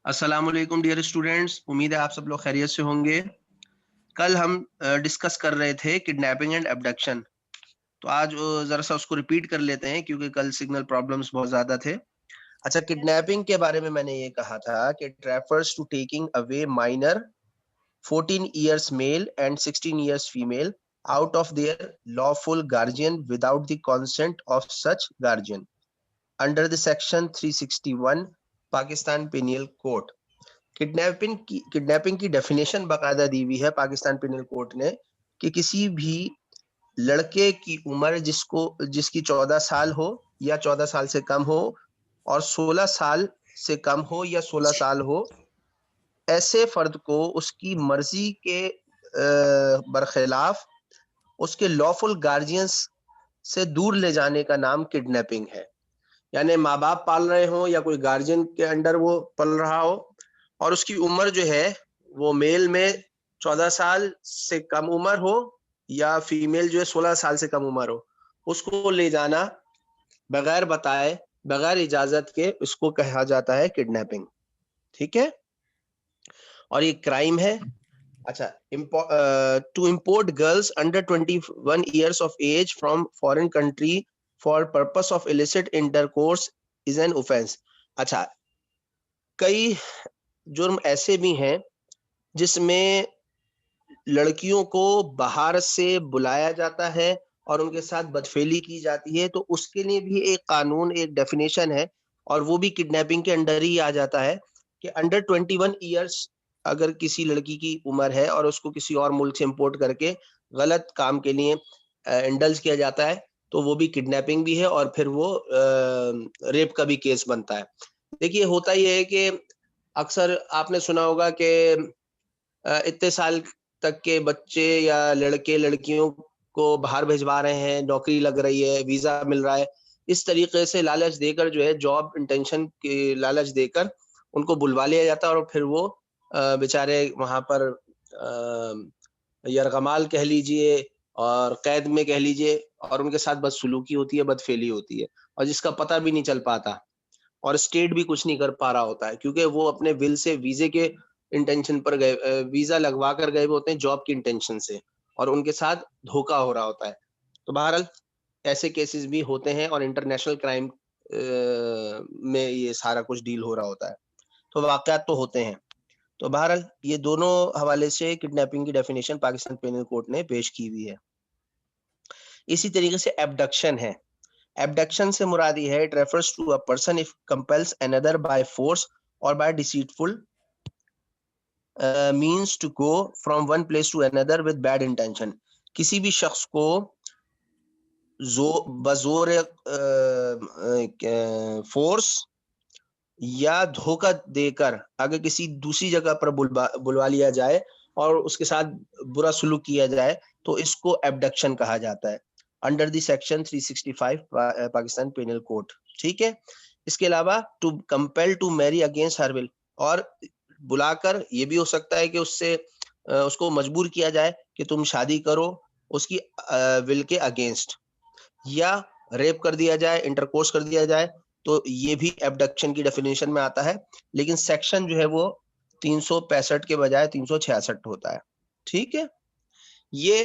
अस्सलाम वालेकुम dear students, उम्मीद है आप सब लोग खैरियत से होंगे। कल हम डिस्कस कर रहे थे किडनैपिंग एंड एब्डक्शन। तो आज जरा सा उसको रिपीट कर लेते हैं क्योंकि कल सिग्नल प्रॉब्लम्स बहुत ज्यादा थे। अच्छा, किडनैपिंग के बारे में मैंने ये कहा था कि it refers to taking away minor 14 years male and 16 years female out of their lawful guardian without the consent of such guardian under the section 361 Pakistan पेनियल code. Kidnapping की डेफिनेशन बाकायदा दी हुई है पाकिस्तान पेनल कोड ने कि किसी भी लड़के की उम्र जिसकी 14 साल हो या 14 साल से कम हो और 16 साल से कम हो या 16 साल हो, ऐसे फर्द को उसकी मर्जी के बरखिलाफ उसके लॉफुल गार्जियंस से दूर ले जाने का नाम किडनैपिंग है। यानी माँ बाप पाल रहे हो या कोई गार्जियन के अंडर वो पल रहा हो और उसकी उम्र जो है वो मेल में 14 साल से कम उम्र हो या फीमेल जो है 16 साल से कम उम्र हो, उसको ले जाना बगैर बताए, बगैर इजाजत के, उसको कहा जाता है किडनैपिंग। ठीक है, और ये क्राइम है। अच्छा, to import girls under 21 years of age from foreign country for purpose of illicit intercourse is an offense। अच्छा, कई जुर्म ऐसे भी हैं जिसमें लड़कियों को बाहर से बुलाया जाता है और उनके साथ बदफेली की जाती है, तो उसके लिए भी एक कानून, एक डेफिनेशन है और वो भी किडनैपिंग के अंडर ही आ जाता है कि अंडर 21 years अगर किसी लड़की की उम्र है और उसको किसी और मुल्क से इंपोर्ट करके गलत काम के लिए इंडल्ज किया जाता है तो वो भी किडनैपिंग भी है और फिर वो रेप का भी केस बनता है। देखिए, होता ये है कि अक्सर आपने सुना होगा कि इतने साल तक के बच्चे या लड़के लड़कियों को बाहर भिजवा रहे हैं, नौकरी लग रही है, वीजा मिल रहा है, इस तरीके से लालच देकर जो है जॉब इंटेंशन की लालच देकर उनको बुलवा लिया जाता है और फिर वो बेचारे वहां पर यरगमाल कह लीजिए और कैद में कह लीजिए और उनके साथ बदसलूकी होती है, बदफेली होती है और जिसका पता भी नहीं चल पाता और स्टेट भी कुछ नहीं कर पा रहा होता है क्योंकि वो अपने विल से वीजे के इंटेंशन पर गए, वीजा लगवा कर गए होते हैं जॉब की इंटेंशन से और उनके साथ धोखा हो रहा होता है। तो बहरहाल ऐसे केसेस भी होते हैं और इंटरनेशनल क्राइम में ये सारा कुछ डील हो रहा होता है, तो वाकयात तो होते हैं। तो बहरहाल ये दोनों हवाले से किडनैपिंग की डेफिनेशन पाकिस्तान पेनल कोड ने पेश की हुई है। इसी तरीके से एब्डक्शन है। एब्डक्शन से मुराद है it refers to a person if compels another by force और by deceitful means to go from one place to another with bad intention. किसी भी शख्स को बजोर फोर्स या धोखा देकर अगर किसी दूसरी जगह पर बुलवा लिया जाए और उसके साथ बुरा सलूक किया जाए तो इसको एब्डक्शन कहा जाता है under the section 365 Pakistan penal code. ठीक है, इसके अलावा to compel to marry against her will, और बुलाकर ये भी हो सकता है कि उसको मजबूर किया जाए कि तुम शादी करो उसकी विल के अगेंस्ट, या रेप कर दिया जाए, इंटरकोर्स कर दिया जाए, तो ये भी एब्डक्शन की डेफिनेशन में आता है, लेकिन सेक्शन जो है वो 365 के बजाय 366 होता है। ठीक है, ये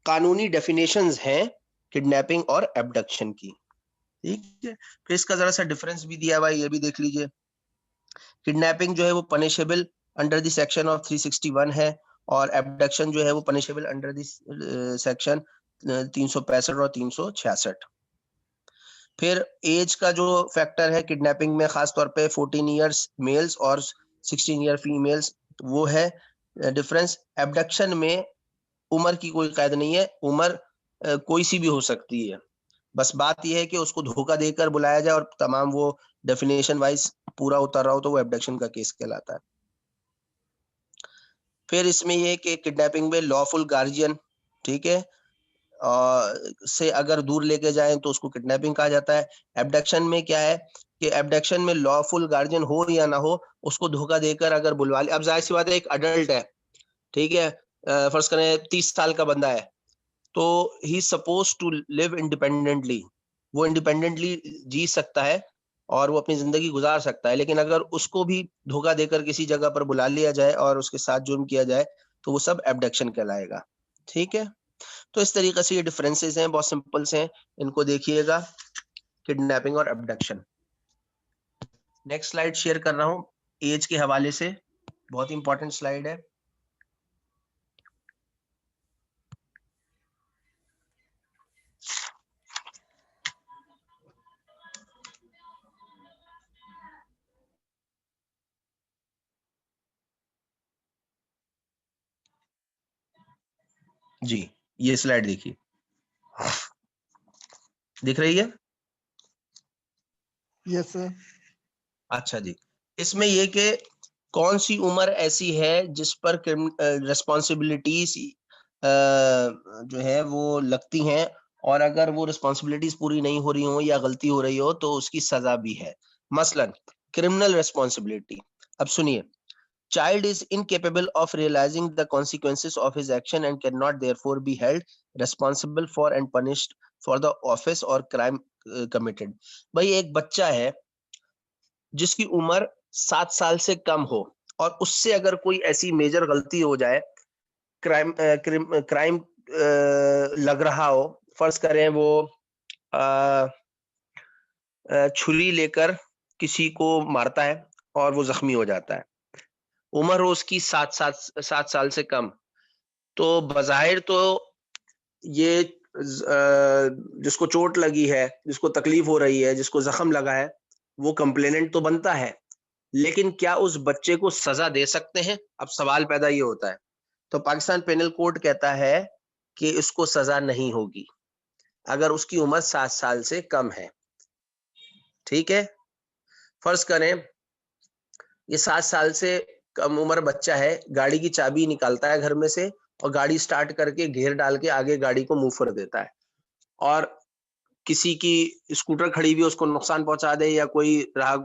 कानूनी डेफिनेशंस हैं किडनैपिंग और एब्डक्शन की। ठीक है, फिर इसका जरा सा डिफरेंस भी दिया हुआ है, ये भी देख लीजिए। किडनैपिंग जो है वो punishable under the section of 361 है और एब्डक्शन जो है वो पनिशेबल अंडर द सेक्शन 365 और 366। फिर एज का जो फैक्टर है किडनैपिंग में खास तौर पे 14 इयर्स मेल्स और 16 ईयर फीमेल्स, वो है डिफरेंस। एब्डक्शन में उम्र की कोई कैद नहीं है, उम्र कोई सी भी हो सकती है, बस बात यह है कि उसको धोखा देकर बुलाया जाए और तमाम वो डेफिनेशन वाइज पूरा उतर रहा हो तो वो एब्डक्शन का केस कहलाता है। फिर इसमें यह कि किडनैपिंग में लॉफुल गार्जियन, ठीक है, से अगर दूर लेके जाएं तो उसको किडनैपिंग कहा जाता है। एब्डक्शन में क्या है कि एब्डक्शन में लॉफुल गार्जियन हो या ना हो, उसको धोखा देकर अगर बुलवा ले, अब जाहिर सी बात है एक अडल्ट है, ठीक है, फर्ज करें 30 साल का बंदा है, तो ही सपोज टू लिव इंडिपेंडेंटली, वो इंडिपेंडेंटली जी सकता है और वो अपनी जिंदगी गुजार सकता है, लेकिन अगर उसको भी धोखा देकर किसी जगह पर बुला लिया जाए और उसके साथ जुर्म किया जाए तो वो सब एब्डक्शन कहलाएगा। ठीक है, तो इस तरीके से ये डिफरेंसेस हैं, बहुत सिंपल से हैं, इनको देखिएगा, किडनैपिंग और एब्डक्शन। नेक्स्ट स्लाइड शेयर कर रहा हूं एज के हवाले से, बहुत इंपॉर्टेंट स्लाइड है। जी, ये स्लाइड देखिए, दिख रही है? Yes sir. अच्छा जी, इसमें ये कि कौन सी उम्र ऐसी है जिस पर रिस्पॉन्सिबिलिटीज जो है वो लगती हैं, और अगर वो रिस्पॉन्सिबिलिटीज पूरी नहीं हो रही हो या गलती हो रही हो तो उसकी सजा भी है। मसलन क्रिमिनल रिस्पॉन्सिबिलिटी। अब सुनिए, child is incapable of realizing the consequences of his action and cannot therefore be held responsible for and punished for the offense or crime committed। भाई एक बच्चा है जिसकी उम्र 7 साल से कम हो और उससे अगर कोई ऐसी मेजर गलती हो जाए, क्राइम लग रहा हो, फर्ज करें वो छुरी लेकर किसी को मारता है और वो जख्मी हो जाता है, उम्र हो उसकी 7 साल से कम, तो बज़ाहिर तो ये जिसको चोट लगी है, जिसको तकलीफ हो रही है, जिसको जख्म लगा है, वो कंप्लेनेंट तो बनता है, लेकिन क्या उस बच्चे को सजा दे सकते हैं? अब सवाल पैदा ये होता है। तो पाकिस्तान पेनल कोड कहता है कि इसको सजा नहीं होगी अगर उसकी उम्र 7 साल से कम है। ठीक है, फर्ज करें ये 7 साल से कम उम्र बच्चा है, गाड़ी की चाबी निकालता है घर में से और गाड़ी स्टार्ट करके गियर डाल के आगे गाड़ी को मूव कर देता है, और किसी की स्कूटर खड़ी हुई उसको नुकसान पहुंचा दे, या कोई राह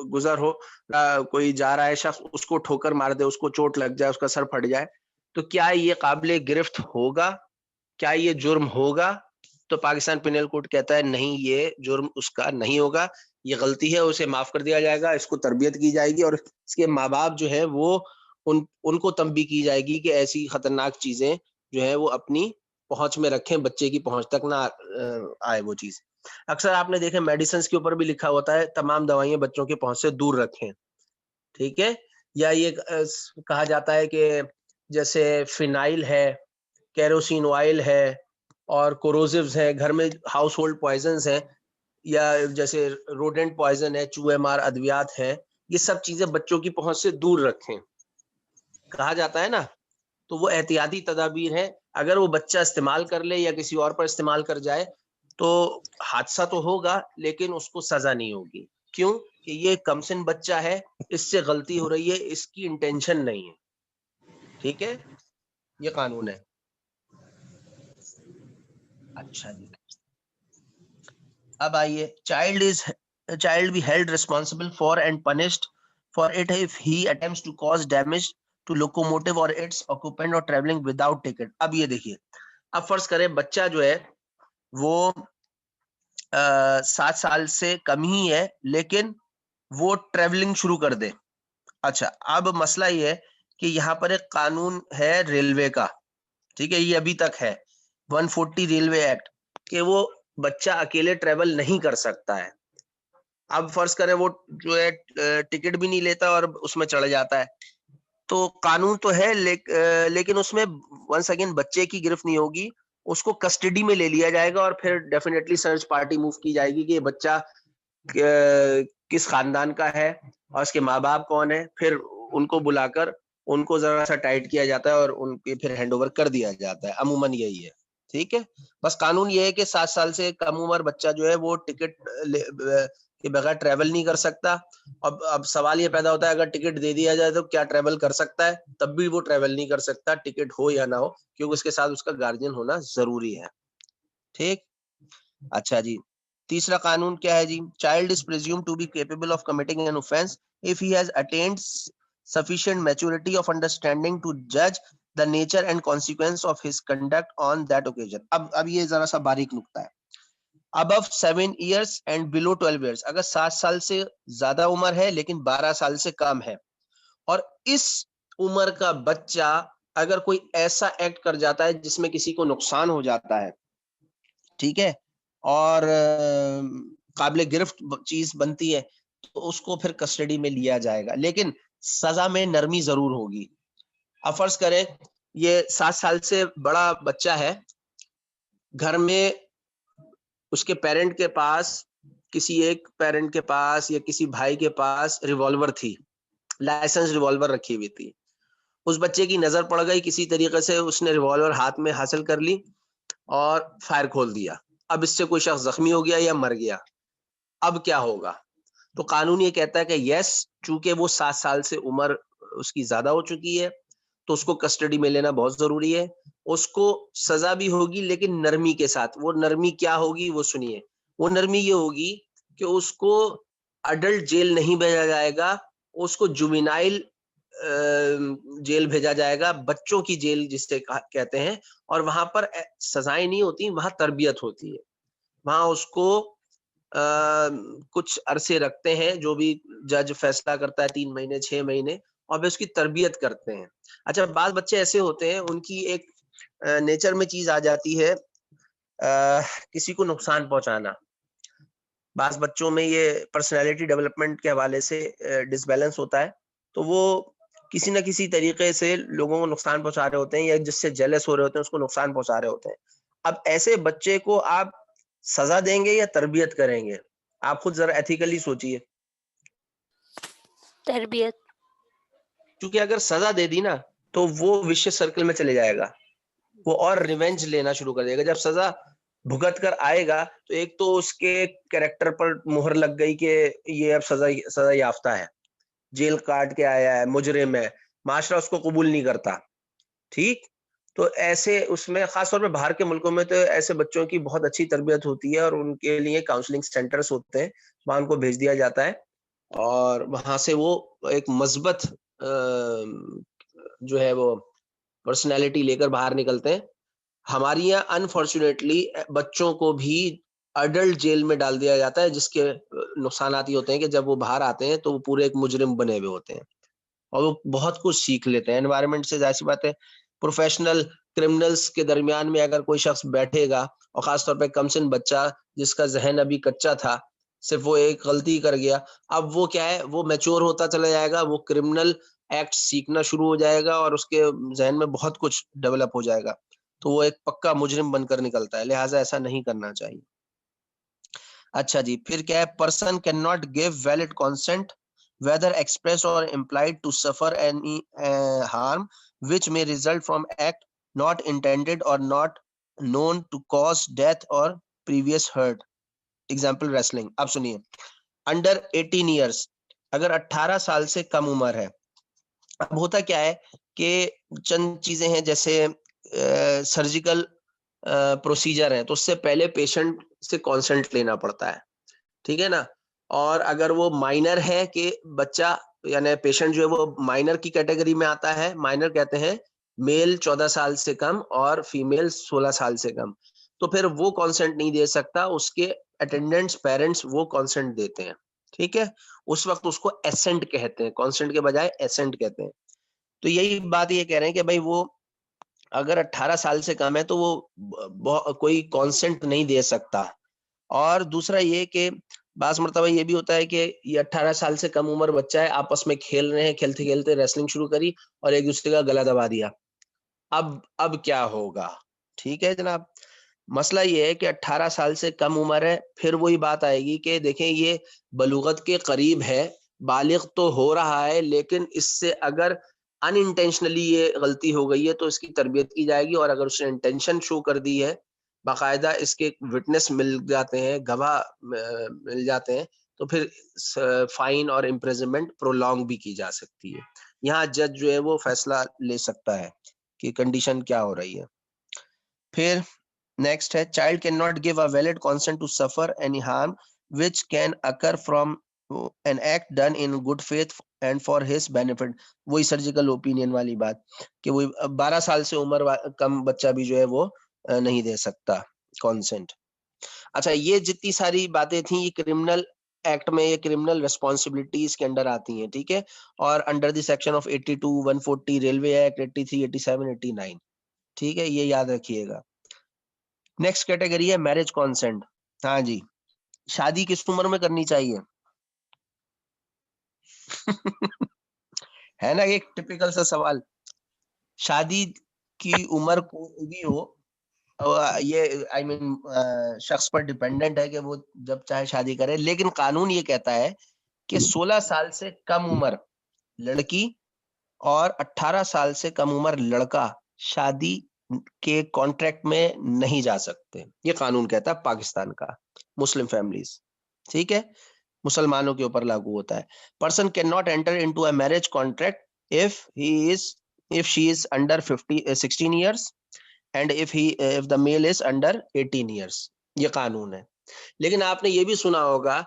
गुजर हो, कोई जा रहा है शख्स उसको ठोकर मार दे, उसको चोट लग जाए, उसका सर फट जाए, तो क्या ये काबिले गिरफ्त होगा? क्या ये जुर्म होगा? तो पाकिस्तान पिनल कोड कहता है नहीं, ये जुर्म उसका नहीं होगा, ये गलती है, उसे माफ कर दिया जाएगा, इसको तरबियत की जाएगी और इसके माँ बाप जो है वो उनको तंबी की जाएगी कि ऐसी खतरनाक चीजें जो है वो अपनी पहुंच में रखें, बच्चे की पहुंच तक ना आए वो चीज। अक्सर आपने देखे मेडिसिन के ऊपर भी लिखा होता है तमाम दवाइयां बच्चों के पहुंच से दूर रखें। ठीक है, या ये कहा जाता है कि जैसे फिनाइल है, केरोसिन ऑयल है और कोरोसिव्स है, घर में हाउस होल्ड पॉइजन्स है, या जैसे रोडेंट पॉइजन है, चूहे मार अद्वियात है, ये सब चीजें बच्चों की पहुंच से दूर रखें, कहा जाता है ना। तो वो एहतियाती तदाबीर है, अगर वो बच्चा इस्तेमाल कर ले या किसी और पर इस्तेमाल कर जाए तो हादसा तो होगा लेकिन उसको सजा नहीं होगी। क्यों? कि ये कमसिन बच्चा है, इससे गलती हो रही है, इसकी इंटेंशन नहीं है। ठीक है, ये कानून है। अच्छा जी, अब आइए, child be held responsible for and punished for it if he attempts to cause damage to locomotive और इट्स ऑक्यूपेंट और ट्रेवलिंग विदाउट टिकट। अब ये देखिए, अब फर्ज करें बच्चा जो है वो 7 साल से कम ही है लेकिन वो ट्रेवलिंग शुरू कर दे। अच्छा, अब मसला ये है कि यहाँ पर एक कानून है रेलवे का, ठीक है, ये अभी तक है 140 रेलवे एक्ट, कि वो बच्चा अकेले ट्रेवल नहीं कर सकता है। अब फर्ज करें वो जो है टिकट भी नहीं लेता और उसमें चढ़ जाता है, तो कानून तो है लेकिन उसमें वंस अगेन बच्चे की गिरफ्त नहीं होगी, उसको कस्टडी में ले लिया जाएगा और फिर डेफिनेटली सर्च पार्टी मूव की जाएगी कि ये बच्चा किस खानदान का है और उसके माँ बाप कौन है, फिर उनको बुलाकर उनको जरा सा टाइट किया जाता है और उनके फिर हैंडओवर कर दिया जाता है। अमूमन यही है। ठीक है, बस कानून ये है कि 7 साल से कम उम्र बच्चा जो है वो टिकट के बगैर ट्रेवल नहीं कर सकता। अब सवाल ये पैदा होता है अगर टिकट दे दिया जाए तो क्या ट्रेवल कर सकता है? तब भी वो ट्रेवल नहीं कर सकता, टिकट हो या ना हो, क्योंकि उसके साथ उसका गार्जियन होना जरूरी है। ठीक, अच्छा जी, तीसरा कानून क्या है जी? Child is presumed to be capable of committing an offence if he has attained sufficient maturity of understanding to judge the nature and consequence of his conduct on that occasion। अब ये जरा सा बारीक नुक्ता है। above 7 years and below 12 years, अगर 7 साल से ज्यादा उम्र है लेकिन 12 साल से कम है, और इस उम्र का बच्चा अगर कोई ऐसा एक्ट कर जाता है जिसमें किसी को नुकसान हो जाता है, ठीक है, और काबिल गिरफ्त चीज बनती है, तो उसको फिर कस्टडी में लिया जाएगा, लेकिन सजा में नरमी जरूर होगी। अब फर्ज करें ये 7 साल से बड़ा बच्चा है, घर में उसके पेरेंट के पास, किसी एक पेरेंट के पास या किसी भाई के पास रिवॉल्वर थी, लाइसेंस रिवॉल्वर रखी हुई थी। उस बच्चे की नजर पड़ गई, किसी तरीके से उसने रिवॉल्वर हाथ में हासिल कर ली और फायर खोल दिया। अब इससे कोई शख्स जख्मी हो गया या मर गया, अब क्या होगा? तो कानून ये कहता है कि यस, चूंकि वो 7 साल से उम्र उसकी ज्यादा हो चुकी है, तो उसको कस्टडी में लेना बहुत जरूरी है। उसको सजा भी होगी लेकिन नरमी के साथ। वो नरमी क्या होगी वो सुनिए। वो नरमी ये होगी कि उसको अडल्ट जेल नहीं भेजा जाएगा, उसको जुवेनाइल जेल भेजा जाएगा, बच्चों की जेल जिसे कहते हैं। और वहां पर सजाएं नहीं होती, वहां तरबियत होती है। वहां उसको कुछ अरसे रखते हैं, जो भी जज फैसला करता है, 3 महीने 6 महीने, और वे उसकी तरबियत करते हैं। अच्छा, बाल बच्चे ऐसे होते हैं, उनकी एक नेचर में चीज आ जाती है, किसी को नुकसान पहुंचाना। बास बच्चों में ये पर्सनैलिटी डेवलपमेंट के हवाले से डिसबैलेंस होता है, तो वो किसी न किसी तरीके से लोगों को नुकसान पहुंचा रहे होते हैं, या जिससे जेलस हो रहे होते हैं उसको नुकसान पहुंचा रहे होते हैं। अब ऐसे बच्चे को आप सजा देंगे या तरबियत करेंगे? आप खुद जरा एथिकली सोचिए। तरबियत। क्योंकि अगर सजा दे दी ना, तो वो विशियस सर्कल में चले जाएगा, वो और रिवेंज लेना शुरू कर देगा। जब सजा भुगत कर आएगा, तो एक तो उसके कैरेक्टर पर मुहर लग गई कि ये अब सजा याफ्ता है, जेल काट के आया है, मुजरिम है, माशरा उसको कबूल नहीं करता, ठीक? तो ऐसे उसमें खास तौर पे बाहर के मुल्कों में तो ऐसे बच्चों की बहुत अच्छी तरबियत होती है, और उनके लिए काउंसलिंग सेंटर्स होते हैं, वहां उनको भेज दिया जाता है, और वहां से वो एक मस्बत जो है वो पर्सनैलिटी लेकर बाहर निकलते हैं। हमारे यहाँ अनफॉर्चुनेटली बच्चों को भी अडल्ट जेल में डाल दिया जाता है, जिसके नुकसानात ये होते हैं कि जब वो बाहर आते हैं तो वो पूरे एक मुजरिम बने हुए होते हैं, और वो बहुत कुछ सीख लेते हैं एनवायरनमेंट से। जाहिर सी बात है, प्रोफेशनल क्रिमिनल्स के दरमियान में अगर कोई शख्स बैठेगा, और खासतौर पे कमसिन बच्चा जिसका जहन अभी कच्चा था, सिर्फ वो एक गलती कर गया, अब वो क्या है, वो मैच्योर होता चला जाएगा, वो क्रिमिनल एक्ट सीखना शुरू हो जाएगा, और उसके जहन में बहुत कुछ डेवलप हो जाएगा, तो वो एक पक्का मुजरिम बनकर निकलता है। लिहाजा ऐसा नहीं करना चाहिए। अच्छा जी, फिर क्या है? Person can not give valid consent whether expressed or implied to suffer any harm which may result from act not intended or not known to cause death or previous hurt. Example wrestling. अब सुनिए, under 18 years, अगर 18 साल से कम उम्र है, अब होता क्या है कि चंद चीजें हैं, जैसे सर्जिकल प्रोसीजर है, तो उससे पहले पेशेंट से कॉन्सेंट लेना पड़ता है, ठीक है ना? और अगर वो माइनर है कि बच्चा, यानी पेशेंट जो है वो माइनर की कैटेगरी में आता है। माइनर कहते हैं मेल 14 साल से कम और फीमेल 16 साल से कम, तो फिर वो कॉन्सेंट नहीं दे सकता, उसके अटेंडेंट्स पेरेंट्स वो कॉन्सेंट देते हैं, ठीक है? उस वक्त उसको एसेंट कहते हैं, कॉन्सेंट के बजाय एसेंट कहते हैं। तो यही बात ये कह रहे हैं कि भाई वो अगर 18 साल से कम है तो वो कोई कॉन्सेंट नहीं दे सकता। और दूसरा ये कि बाज़ मर्तबा ये भी होता है कि ये 18 साल से कम उम्र बच्चा है, आपस में खेल रहे हैं, खेलते-खेलते रेसलिंग शुरू करी और एक-दूसरे का गला दबा दिया। अब क्या होगा? ठीक है जनाब। मसला ये है कि 18 साल से कम उम्र है, फिर वही बात आएगी कि देखें ये बलूगत के करीब है, बालिग तो हो रहा है, लेकिन इससे अगर अनइंटेंशनली ये गलती हो गई है तो इसकी तरबियत की जाएगी, और अगर उसने इंटेंशन शो कर दी है, बाकायदा इसके विटनेस मिल जाते हैं, गवाह मिल जाते हैं, तो फिर फाइन और इम्प्रिजनमेंट प्रोलॉन्ग भी की जा सकती है। यहाँ जज जो है वो फैसला ले सकता है कि कंडीशन क्या हो रही है। फिर नेक्स्ट है, child can not give a valid consent to suffer any harm which can occur from an act done in good faith and for his benefit. वही सर्जिकल ओपिनियन वाली बात कि वो 12 साल से उम्र कम बच्चा भी जो है वो नहीं दे सकता कंसेंट। अच्छा, ये जितनी सारी बातें थी ये क्रिमिनल एक्ट में, ये क्रिमिनल रिस्पॉन्सिबिलिटीज के अंडर आती हैं, ठीक है, और under the section of 82, 140 railway act, 83, 87, 89, ठीक है, ये याद रखिएगा। नेक्स्ट कैटेगरी है मैरिज कॉन्सेंट। हाँ जी, शादी किस उम्र में करनी चाहिए? है ना एक टिपिकल सा सवाल। शादी की उम्र कोई भी हो, ये आई मीन शख्स पर डिपेंडेंट है कि वो जब चाहे शादी करे, लेकिन कानून ये कहता है कि 16 साल से कम उम्र लड़की और 18 साल से कम उम्र लड़का शादी के कॉन्ट्रैक्ट में नहीं जा सकते। ये कानून कहता है पाकिस्तान का, मुस्लिम फैमिलीज, ठीक है, मुसलमानों के ऊपर लागू होता है। Person can not enter into a marriage contract if she is under 16 years and if the male is under 18 years. ये कानून है। लेकिन आपने ये भी सुना होगा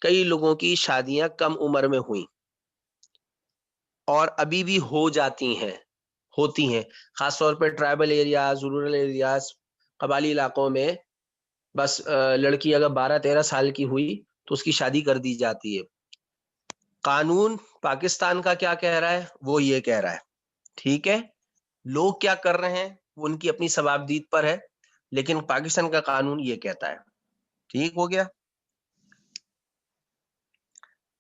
कई लोगों की शादियां कम उम्र में हुई और अभी भी हो जाती हैं, होती हैं, खासतौर पर tribal areas, rural areas, Kabali इलाकों में। बस लड़की अगर 12-13 साल की हुई तो उसकी शादी कर दी जाती है। कानून पाकिस्तान का क्या कह रहा है, वो ये कह रहा है, ठीक है, लोग क्या कर रहे हैं वो उनकी अपनी सवाबदीद पर है, लेकिन पाकिस्तान का कानून ये कहता है। ठीक हो गया।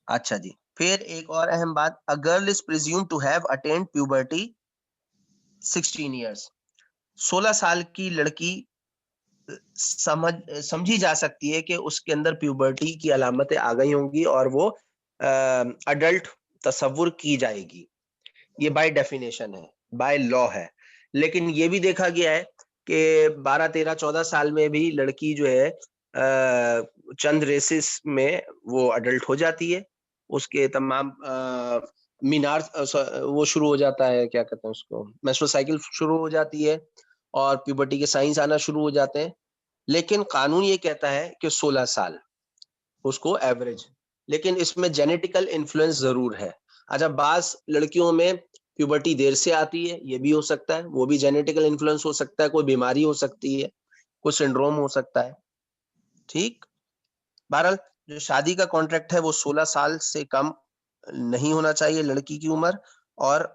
अच्छा जी, फिर एक और अहम बात, a girl is presume to have attend puberty 16 years. 16 साल की लड़की समझी जा सकती है कि उसके अंदर प्यूबर्टी की अलामतें आ गई होंगी और वो अडल्ट तस्वुर की जाएगी। ये बाय डेफिनेशन है, बाय लॉ है। लेकिन ये भी देखा गया है कि 12, 13, 14 साल में भी लड़की जो है चंद रेसेस में वो अडल्ट हो जाती है। उसके तमाम मीनार वो शुरू हो जाता है, क्या कहते हैं उसको, मेंस्ट्रुअल साइकिल शुरू हो जाती है और प्यूबर्टी के साइंस आना शुरू हो जाते हैं। लेकिन कानून ये कहता है कि 16 साल उसको एवरेज, लेकिन इसमें जेनेटिकल इन्फ्लुएंस जरूर है। अच्छा, बास लड़कियों में प्यूबर्टी देर से आती है, ये भी हो सकता है, वो भी जेनेटिकल इन्फ्लुएंस हो सकता है, कोई बीमारी हो सकती है, कोई सिंड्रोम हो सकता है। ठीक, बहरहाल जो शादी का कॉन्ट्रैक्ट है वो 16 साल से कम नहीं होना चाहिए लड़की की उम्र, और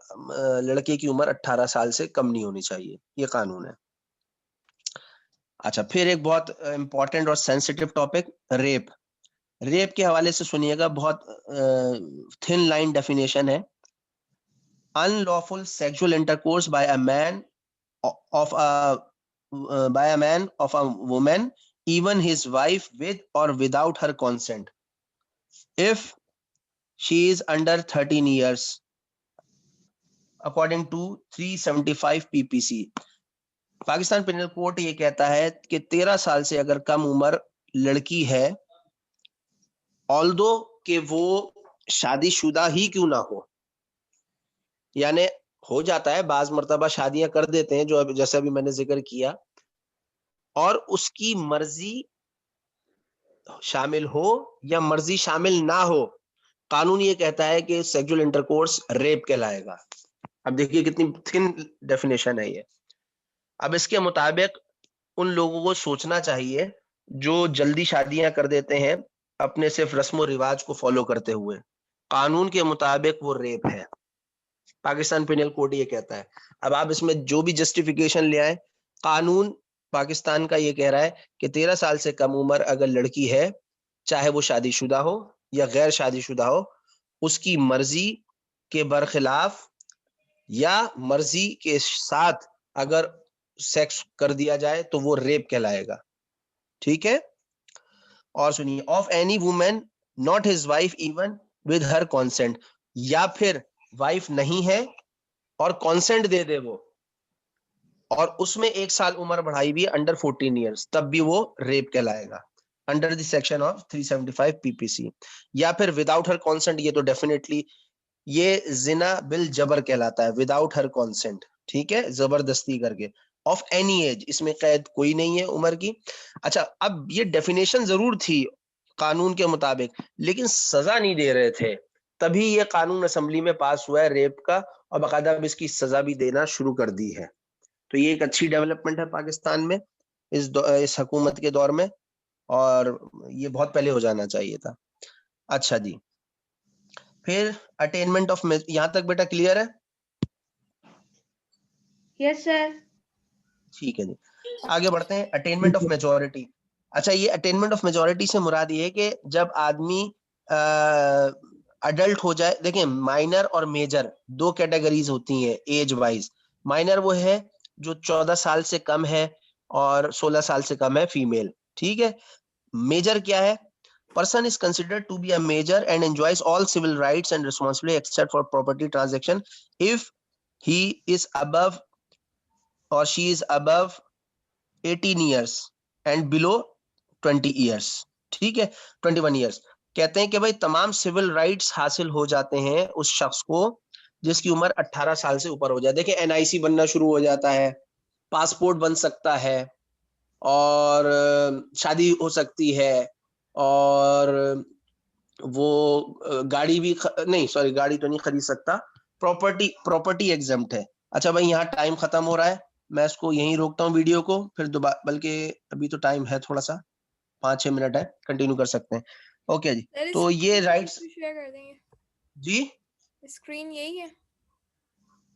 लड़के की उम्र 18 साल से कम नहीं होनी चाहिए, ये कानून है। अच्छा, फिर एक बहुत इंपॉर्टेंट और सेंसिटिव टॉपिक, रेप। रेप के हवाले से सुनिएगा, बहुत थिन लाइन डेफिनेशन है। Unlawful sexual intercourse by a man of a woman, even his wife, with or without her consent, if she is under 13 years, according to 375 PPC। Pakistan penal code ये कहता है कि 13 साल से अगर कम उम्र लड़की है, ऑल्दो कि वो शादीशुदा ही क्यों ना हो, यानी हो जाता है बाज मर्तबा शादियां कर देते हैं, जो अभी जैसे अभी मैंने जिक्र किया, और उसकी मर्जी शामिल हो या मर्जी शामिल ना हो, कानून ये कहता है कि सेक्सुअल इंटरकोर्स रेप कहलाएगा। अब देखिए कितनी थिन डेफिनेशन है ये। अब इसके मुताबिक उन लोगों को सोचना चाहिए जो जल्दी शादियां कर देते हैं अपने सिर्फ रस्म रिवाज को फॉलो करते हुए। कानून के मुताबिक वो रेप है, पाकिस्तान पिनल कोड ये कहता है। अब आप इसमें जो भी जस्टिफिकेशन ले आए, कानून पाकिस्तान का ये कह रहा है कि 13 साल से कम उम्र अगर लड़की है, चाहे वो शादीशुदा हो या गैर शादीशुदा हो, उसकी मर्जी के बरखिलाफ या मर्जी के साथ अगर सेक्स कर दिया जाए तो वो रेप कहलाएगा। ठीक है, और सुनिए, of any women not his wife even with her consent, या फिर वाइफ नहीं है और कॉन्सेंट दे दे वो, और उसमें 1 साल उम्र बढ़ाई भी अंडर 14 ईयर्स, तब भी वो रेप कहलाएगा under the section of 375 PPC. या फिर विदाउट हर कॉन्सेंट, ये तो डेफिनेटली ये जिना बिल जबर कहलाता है, विदाउट हर कॉन्सेंट, ठीक है, जबरदस्ती करके। ऑफ एनी एज, इसमें कैद कोई नहीं है उम्र की। अच्छा, अब ये डेफिनेशन जरूर थी कानून के मुताबिक, लेकिन सजा नहीं दे रहे थे, तभी ये कानून असेंबली में पास हुआ है रेप का, और बाकायदा अब इसकी सजा भी देना शुरू कर दी है। तो ये एक अच्छी डेवलपमेंट है पाकिस्तान में इस हुकूमत के दौर में। और ये बहुत पहले हो जाना चाहिए था। अच्छा जी, फिर अटेनमेंट ऑफ, यहाँ तक बेटा क्लियर है? Yes sir. ठीक है जी, आगे बढ़ते हैं। Attainment of majority. अच्छा, ये अटेनमेंट ऑफ मेजोरिटी से मुराद ये है कि जब आदमी अडल्ट हो जाए। देखिए, माइनर और मेजर दो कैटेगरीज होती हैं एज वाइज। माइनर वो है जो 14 साल से कम है और 16 साल से कम है, फीमेल। ठीक है। मेजर क्या है? Person is considered to be a major and enjoys all civil rights and responsibility except for property transaction if he is above or she is above 18 years and below 20 years। ठीक है, 21 years। कहते हैं कि भाई तमाम civil rights हासिल हो जाते हैं उस शख्स को जिसकी उम्र 18 साल से ऊपर हो जाए। देखिए, एनआईसी बनना शुरू हो जाता है, पासपोर्ट बन सकता है, और शादी हो सकती है, और वो गाड़ी भी नहीं, सॉरी, गाड़ी तो नहीं खरीद सकता। प्रॉपर्टी एग्जम्प्ट है। अच्छा भाई, यहाँ टाइम खत्म हो रहा है, मैं इसको यहीं रोकता हूँ वीडियो को, फिर दोबारा, बल्कि अभी तो टाइम है थोड़ा सा, 5-6 मिनट है, कंटिन्यू कर सकते हैं। ओके जी, तो ये राइट्स। शेयर कर देंगे जी स्क्रीन, यही है?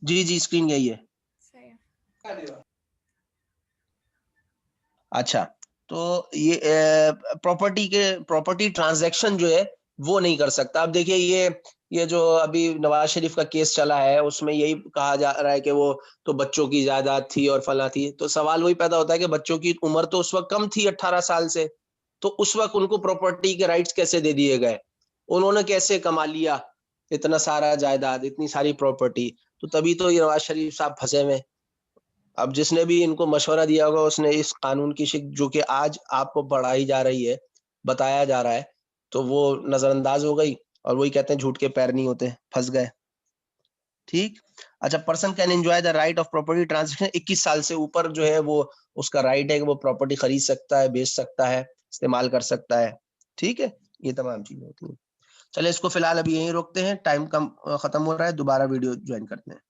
जी, स्क्रीन यही है। सही है। अच्छा, तो ये प्रॉपर्टी ट्रांजैक्शन जो है वो नहीं कर सकता। अब देखिए, ये जो अभी नवाज शरीफ का केस चला है उसमें यही कहा जा रहा है कि वो तो बच्चों की जायदाद थी और फला थी। तो सवाल वही पैदा होता है कि बच्चों की उम्र तो उस वक्त कम थी, 18 साल से, तो उस वक्त उनको प्रॉपर्टी के राइट्स कैसे दे दिए गए? उन्होंने कैसे कमा लिया इतना सारा जायदाद, इतनी सारी प्रॉपर्टी? तो तभी तो ये नवाज शरीफ साहब फंसे हुए। अब जिसने भी इनको मशवरा दिया होगा उसने इस कानून की शिक जो कि आज आपको पढ़ाई जा रही है, बताया जा रहा है, तो वो नजरअंदाज हो गई, और वही कहते हैं झूठ के पैर नहीं होते, फंस गए। ठीक। अच्छा, person can enjoy the right of property transaction. 21 साल से ऊपर जो है वो, उसका राइट है कि वो प्रॉपर्टी खरीद सकता है, बेच सकता है, इस्तेमाल कर सकता है। ठीक है, ये तमाम चीजें होती हैं। चलिए, इसको फिलहाल अभी यहीं रोकते हैं, टाइम कम खत्म हो रहा है, दोबारा वीडियो ज्वाइन करते हैं।